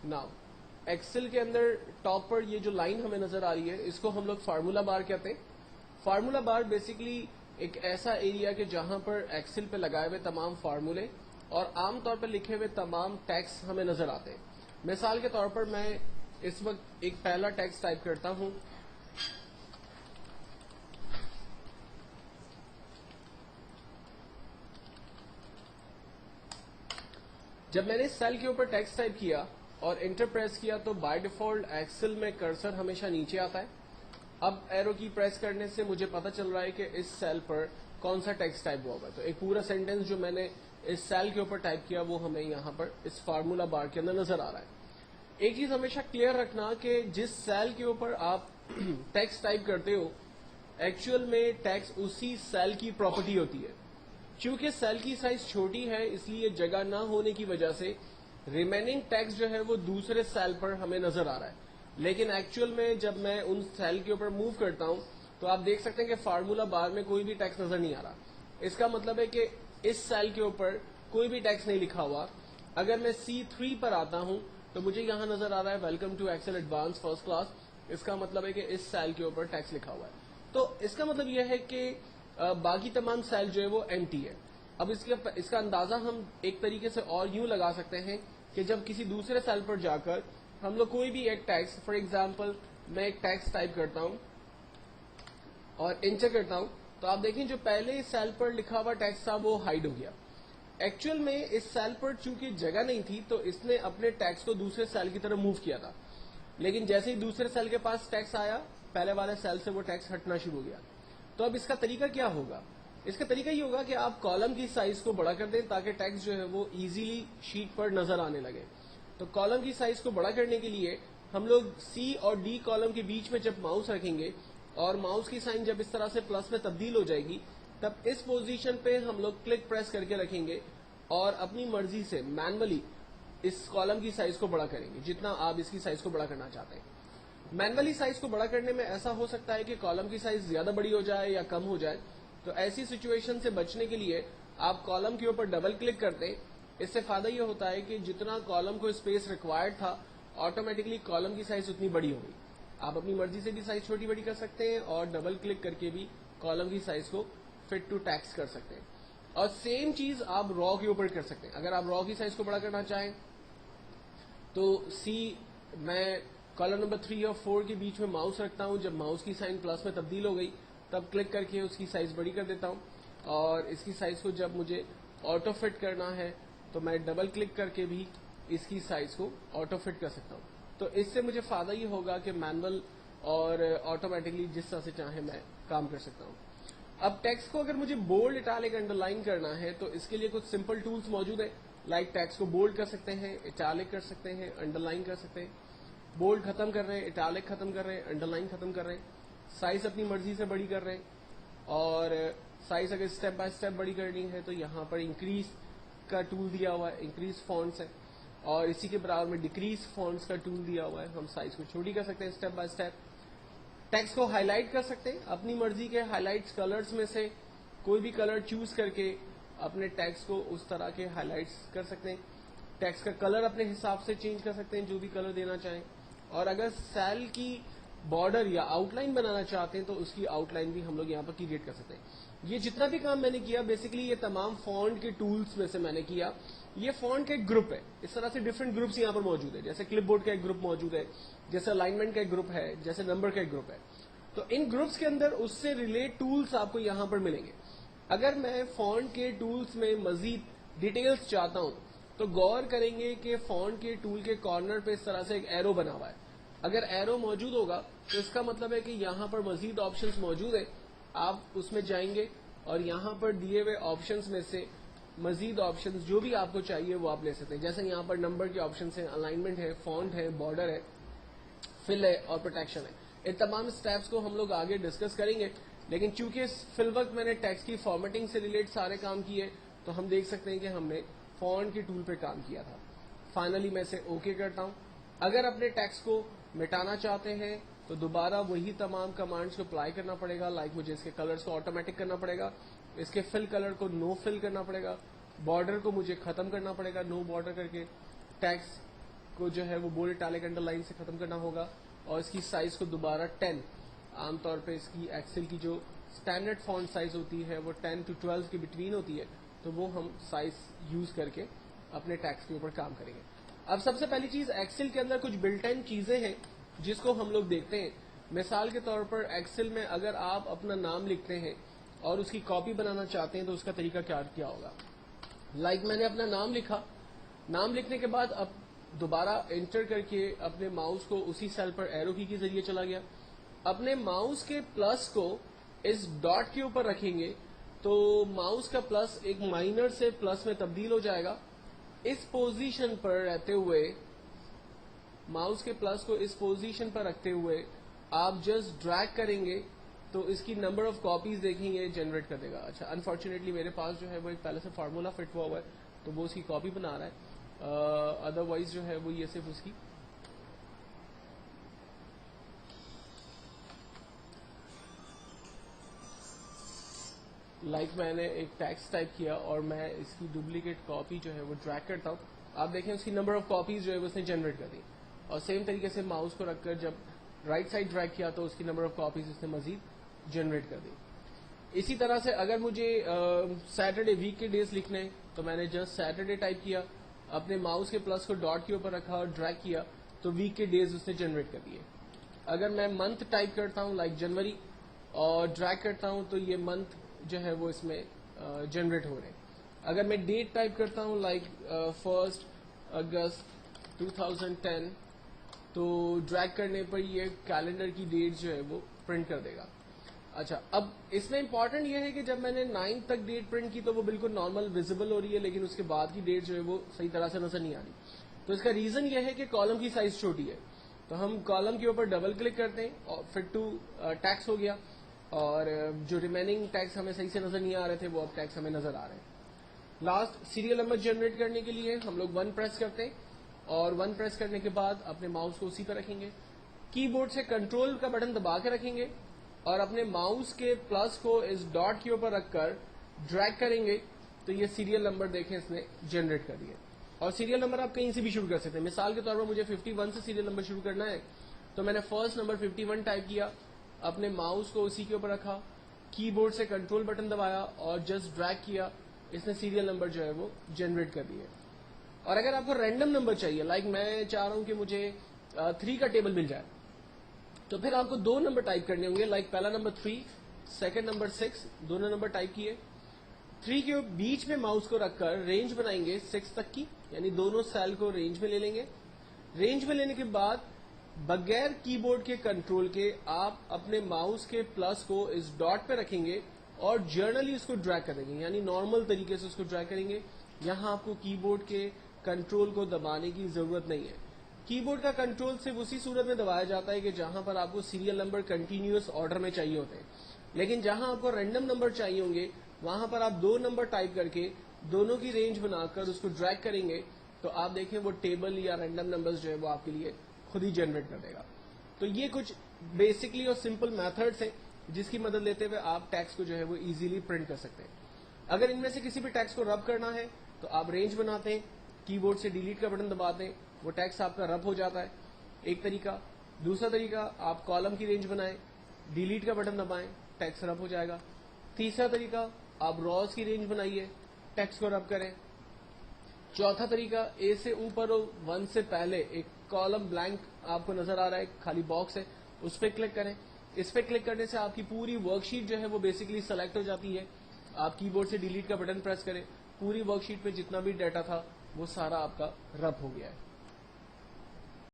Now Excel के अंदर top पर ये जो लाइन हमें नजर आ रही है इसको हम लोग फार्मूला बार कहते हैं. फार्मूला बार बेसिकली एक ऐसा एरिया के जहां पर एक्सेल पे लगाए हुए तमाम फार्मूले और आमतौर पर लिखे हुए तमाम टैक्स हमें नजर आते हैं. मिसाल के तौर पर मैं इस वक्त एक पहला टैक्स टाइप करता हूं. जब मैंने सेल के ऊपर टैक्स टाइप किया और इंटर प्रेस किया तो बाय डिफॉल्ट एक्सेल में कर्सर हमेशा नीचे आता है. अब एरो की प्रेस करने से मुझे पता चल रहा है कि इस सेल पर कौन सा टैक्स टाइप हुआ है. तो एक पूरा सेंटेंस जो मैंने इस सेल के ऊपर टाइप किया वो हमें यहाँ पर इस फार्मूला बार के अंदर नजर आ रहा है. एक चीज हमेशा क्लियर रखना कि जिस सेल के ऊपर आप टैक्स टाइप करते हो एक्चुअल में टैक्स उसी सेल की प्रॉपर्टी होती है. क्योंकि सेल की साइज छोटी है इसलिए जगह ना होने की वजह से रिमेनिंग टैक्स जो है वो दूसरे सेल पर हमें नजर आ रहा है. लेकिन एक्चुअल में जब मैं उन सेल के ऊपर मूव करता हूं तो आप देख सकते हैं कि फार्मूला बार में कोई भी टैक्स नजर नहीं आ रहा. इसका मतलब है कि इस सेल के ऊपर कोई भी टैक्स नहीं लिखा हुआ. अगर मैं C3 पर आता हूं तो मुझे यहां नजर आ रहा है welcome to Excel advance first class. इसका मतलब है कि इस सेल के ऊपर टैक्स लिखा हुआ है. तो इसका मतलब यह है कि बाकी तमाम सेल जो है वो एम्प्टी है. अब इसका अंदाजा हम एक तरीके से और यूं लगा सकते हैं कि जब किसी दूसरे सेल पर जाकर हम लोग कोई भी एक टैक्स, फॉर एग्जांपल मैं एक टैक्स टाइप करता हूं और इंटर करता हूं तो आप देखें जो पहले इस सेल पर लिखा हुआ टैक्स था वो हाइड हो गया. एक्चुअल में इस सेल पर चूंकि जगह नहीं थी तो इसने अपने टैक्स को दूसरे सेल की तरफ मूव किया था. लेकिन जैसे ही दूसरे सेल के पास टैक्स आया पहले वाले सेल से वो टैक्स हटना शुरू हो गया. तो अब इसका तरीका क्या होगा? इसका तरीका ये होगा कि आप कॉलम की साइज को बड़ा कर दें ताकि टैक्स जो है वो इजीली शीट पर नजर आने लगे. तो कॉलम की साइज को बड़ा करने के लिए हम लोग C और D कॉलम के बीच में जब माउस रखेंगे और माउस की साइन जब इस तरह से प्लस में तब्दील हो जाएगी तब इस पोजीशन पे हम लोग क्लिक प्रेस करके रखेंगे और अपनी मर्जी से मैनुअली इस कॉलम की साइज को बड़ा करेंगे जितना आप इसकी साइज को बड़ा करना चाहते हैं. मैनुअली साइज को बड़ा करने में ऐसा हो सकता है कि कॉलम की साइज ज्यादा बड़ी हो जाए या कम हो जाए. तो ऐसी सिचुएशन से बचने के लिए आप कॉलम के ऊपर डबल क्लिक करते हैं. इससे फायदा यह होता है कि जितना कॉलम को स्पेस रिक्वायर्ड था ऑटोमेटिकली कॉलम की साइज उतनी बड़ी होगी. आप अपनी मर्जी से भी साइज छोटी बड़ी कर सकते हैं और डबल क्लिक करके भी कॉलम की साइज को फिट टू टैक्स कर सकते हैं. और सेम चीज आप रॉ के ऊपर कर सकते हैं. अगर आप रॉ की साइज को बड़ा करना चाहें तो मैं कॉलम नंबर 3 और 4 के बीच में माउस रखता हूं. जब माउस की साइन प्लस में तब्दील हो गई तब क्लिक करके उसकी साइज बड़ी कर देता हूं. और इसकी साइज को जब मुझे ऑटो फिट करना है तो मैं डबल क्लिक करके भी इसकी साइज को ऑटो फिट कर सकता हूं. तो इससे मुझे फायदा ये होगा कि मैनुअल और ऑटोमेटिकली जिस तरह से चाहे मैं काम कर सकता हूं. अब टेक्स्ट को अगर मुझे बोल्ड, इटैलिक, अंडरलाइन करना है तो इसके लिए कुछ सिंपल टूल्स मौजूद है. लाइक टेक्स्ट को बोल्ड कर सकते हैं, इटैलिक कर सकते हैं, अंडरलाइन कर सकते हैं. बोल्ड खत्म कर रहे हैं, इटैलिक खत्म कर रहे हैं, अंडरलाइन खत्म कर रहे हैं. साइज अपनी मर्जी से बड़ी कर रहे हैं. और साइज अगर स्टेप बाय स्टेप बड़ी करनी है तो यहाँ पर इंक्रीज का टूल दिया हुआ है, इंक्रीज फॉन्ट्स है. और इसी के बराबर में डिक्रीज फॉन्ट्स का टूल दिया हुआ है. हम साइज को छोटी कर सकते हैं स्टेप बाय स्टेप. टेक्स्ट को हाईलाइट कर सकते हैं. अपनी मर्जी के हाईलाइट्स कलर्स में से कोई भी कलर चूज करके अपने टेक्स्ट को उस तरह के हाईलाइट्स कर सकते हैं. टेक्स्ट का कलर अपने हिसाब से चेंज कर सकते हैं जो भी कलर देना चाहें. और अगर सेल की बॉर्डर या आउटलाइन बनाना चाहते हैं तो उसकी आउटलाइन भी हम लोग यहाँ पर क्रिएट कर सकते हैं. ये जितना भी काम मैंने किया बेसिकली ये तमाम फॉन्ट के टूल्स में से मैंने किया. ये फॉन्ट का एक ग्रुप है. इस तरह से डिफरेंट ग्रुप्स यहाँ पर मौजूद है. जैसे क्लिपबोर्ड का एक ग्रुप मौजूद है, जैसे अलाइनमेंट का एक ग्रुप है, जैसे नंबर का एक ग्रुप है. तो इन ग्रुप्स के अंदर उससे रिलेट टूल्स आपको यहाँ पर मिलेंगे. अगर मैं फॉन्ट के टूल्स में मजीद डिटेल्स चाहता हूँ तो गौर करेंगे कि फॉन्ट के टूल के कॉर्नर पे इस तरह से एक एरो बना हुआ है. अगर एरो मौजूद होगा तो इसका मतलब है कि यहाँ पर मजीद ऑप्शंस मौजूद है. आप उसमें जाएंगे और यहाँ पर दिए हुए ऑप्शंस में से मजीद ऑप्शंस जो भी आपको चाहिए वो आप ले सकते हैं. जैसे यहाँ पर नंबर के ऑप्शंस हैं, अलाइनमेंट है, फॉन्ट है, बॉर्डर है, फिल है और प्रोटेक्शन है. इन तमाम स्टेप्स को हम लोग आगे डिस्कस करेंगे. लेकिन चूंकि फिल वक्त मैंने टेक्स्ट की फॉर्मेटिंग से रिलेट सारे काम किए तो हम देख सकते हैं कि हमने फॉन्ट के टूल पे काम किया था. फाइनली मैं इसे ओके करता हूं. अगर अपने टेक्स्ट को मिटाना चाहते हैं तो दोबारा वही तमाम कमांड्स को अप्लाई करना पड़ेगा. लाइक मुझे इसके कलर्स को ऑटोमेटिक करना पड़ेगा, इसके फिल कलर को नो फिल करना पड़ेगा, बॉर्डर को मुझे खत्म करना पड़ेगा नो बॉर्डर करके, टेक्स्ट کو جو ہے وہ बोल्ड इटैलिक अंडरलाइन से ख़त्म करना होगा और इसकी साइज़ को दोबारा 10, आमतौर पे इसकी एक्सेल की जो स्टैंडर्ड फॉन्ट साइज़ होती है वो 10 to 12 के बिटवीन होती है, तो वो हम साइज़ यूज़ करके अपने टैक्स के ऊपर काम करेंगे। अब सबसे पहली चीज़, एक्सेल के अंदर कुछ बिल्ट इन चीज़ें हैं जिसको हम लोग देखते हैं। मिसाल के तौर पर एक्सेल में अगर आप अपना नाम लिखते हैं और उसकी कॉपी बनाना चाहते हैं तो उसका तरीका क्या होगा। लाइक मैंने अपना नाम लिखा, नाम लिखने के बाद अब दोबारा एंटर करके अपने माउस को उसी सेल पर एरो की के जरिए चला गया। अपने माउस के प्लस को इस डॉट के ऊपर रखेंगे तो माउस का प्लस एक माइनर से प्लस में तब्दील हो जाएगा। इस पोजीशन पर रहते हुए, माउस के प्लस को इस पोजीशन पर रखते हुए आप जस्ट ड्रैग करेंगे तो इसकी नंबर ऑफ कॉपीज देखेंगे जनरेट कर देगा। अच्छा, अनफॉर्चुनेटली मेरे पास जो है वो एक पहले से फार्मूला फिट हुआ है तो वो उसकी कॉपी बना रहा है, अदरवाइज जो है वो ये सिर्फ उसकी मैंने एक टेक्स्ट टाइप किया और मैं इसकी डुप्लीकेट कॉपी जो है वो ड्रैग करता हूँ। आप देखें उसकी नंबर ऑफ कॉपीज जो है उसने जनरेट कर दी, और सेम तरीके से माउस को रखकर जब राइट साइड ड्रैग किया तो उसकी नंबर ऑफ कॉपीज उसने मजीद जनरेट कर दी। इसी तरह से अगर मुझे सैटरडे वीक के डेज लिखने तो मैंने जस्ट सैटरडे टाइप किया, अपने माउस के प्लस को डॉट के ऊपर रखा और ड्रैग किया तो वीक के डेज उसने जनरेट कर दिए। अगर मैं मंथ टाइप करता हूँ लाइक जनवरी और ड्रैग करता हूँ तो ये मंथ जो है वो इसमें जनरेट हो रहे हैं। अगर मैं डेट टाइप करता हूँ लाइक 1 अगस्त 2010 तो ड्रैग करने पर ये कैलेंडर की डेट जो है वो प्रिंट कर देगा। अच्छा, अब इसमें इंपॉर्टेंट ये है कि जब मैंने 9 तक डेट प्रिंट की तो वो बिल्कुल नॉर्मल विजिबल हो रही है, लेकिन उसके बाद की डेट जो है वो सही तरह से नजर नहीं आ रही। तो इसका रीजन ये है कि कॉलम की साइज छोटी है, तो हम कॉलम के ऊपर डबल क्लिक करते हैं और फिट टू टैक्स हो गया, और जो रिमेनिंग टैक्स हमें सही से नजर नहीं आ रहे थे वो अब टैक्स हमें नजर आ रहे हैं। लास्ट सीरियल नंबर जनरेट करने के लिए हम लोग 1 प्रेस करते हैं, और 1 प्रेस करने के बाद अपने माउस को उसी पर रखेंगे, कीबोर्ड से कंट्रोल का बटन दबा के रखेंगे और अपने माउस के प्लस को इस डॉट के ऊपर रखकर ड्रैग करेंगे तो ये सीरियल नंबर देखें इसने जनरेट कर दिए। और सीरियल नंबर आप कहीं से भी शुरू कर सकते हैं। मिसाल के तौर पर मुझे 51 से सीरियल नंबर शुरू करना है तो मैंने फर्स्ट नंबर 51 टाइप किया, अपने माउस को उसी के ऊपर रखा, कीबोर्ड से कंट्रोल बटन दबाया और जस्ट ड्रैग किया, इसने सीरियल नंबर जो है वो जनरेट कर दिए। और अगर आपको रैंडम नंबर चाहिए, लाइक मैं चाह रहा हूं कि मुझे 3 का टेबल मिल जाए, तो फिर आपको 2 नंबर टाइप करने होंगे। लाइक पहला नंबर 3, सेकंड नंबर 6, दोनों नंबर टाइप किए। 3 के बीच में माउस को रखकर रेंज बनाएंगे 6 तक की, यानी दोनों सेल को रेंज में ले लेंगे। रेंज में लेने के बाद बगैर कीबोर्ड के कंट्रोल के आप अपने माउस के प्लस को इस डॉट पे रखेंगे और जर्नली उसको ड्रैग करेंगे, यानी नॉर्मल तरीके से उसको ड्रैग करेंगे। यहां आपको कीबोर्ड के कंट्रोल को दबाने की जरूरत नहीं है। कीबोर्ड का कंट्रोल सिर्फ उसी सूरत में दबाया जाता है कि जहां पर आपको सीरियल नंबर कंटिन्यूअस ऑर्डर में चाहिए होते हैं, लेकिन जहां आपको रैंडम नंबर चाहिए होंगे वहां पर आप 2 नंबर टाइप करके दोनों की रेंज बनाकर उसको ड्रैग करेंगे तो आप देखें वो टेबल या रैंडम नंबर्स जो है वो आपके लिए खुद ही जनरेट कर देगा। तो ये कुछ बेसिकली और सिंपल मेथड्स हैं जिसकी मदद लेते हुए आप टैक्स को जो है वो इजीली प्रिंट कर सकते हैं। अगर इनमें से किसी भी टैक्स को रब करना है तो आप रेंज बनाते हैं, कीबोर्ड से डिलीट का बटन दबाते हैं, वो टैक्स आपका रब हो जाता है, एक तरीका। दूसरा तरीका, आप कॉलम की रेंज बनाएं, डिलीट का बटन दबाएं, टैक्स रब हो जाएगा। तीसरा तरीका, आप रॉज की रेंज बनाइए, टैक्स को रब करें। चौथा तरीका, ए से ऊपर 1 से पहले एक कॉलम ब्लैंक आपको नजर आ रहा है, खाली बॉक्स है, उस पर क्लिक करें। इस पर क्लिक करने से आपकी पूरी वर्कशीट जो है वो बेसिकली सेलेक्ट हो जाती है। आप कीबोर्ड से डिलीट का बटन प्रेस करें, पूरी वर्कशीट पे जितना भी डाटा था वो सारा आपका रब हो गया है।